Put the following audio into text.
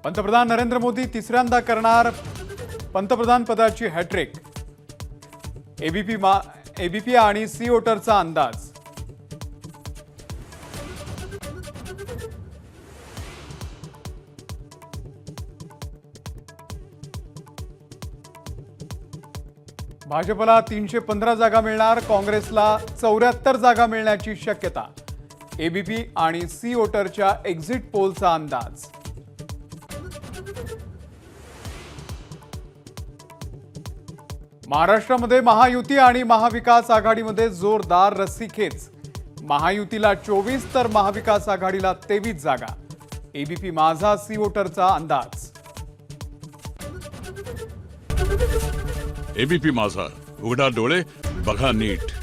पंतप्रधान नरेंद्र मोदी तिसऱ्यांदा करणार पंतप्रधान पदाची हॅट्रिक। एबीपी आणि सी वोटरचा अंदाज। भाजपला 315 जागा मिळणार, काँग्रेसला 74 जागा मिळण्याची शक्यता। एबीपी आणि सी वोटरच्या एक्झिट पोलचा अंदाज। महाराष्ट्रामध्ये महायुती आणि महाविकास आघाडीमध्ये जोरदार रस्सीखेच। महायुतीला 24 तर महाविकास आघाडीला 23 जागा। एबीपी माझा सी वोटरचा अंदाज। एबीपी माझा, उघडा डोळे बघा नीट।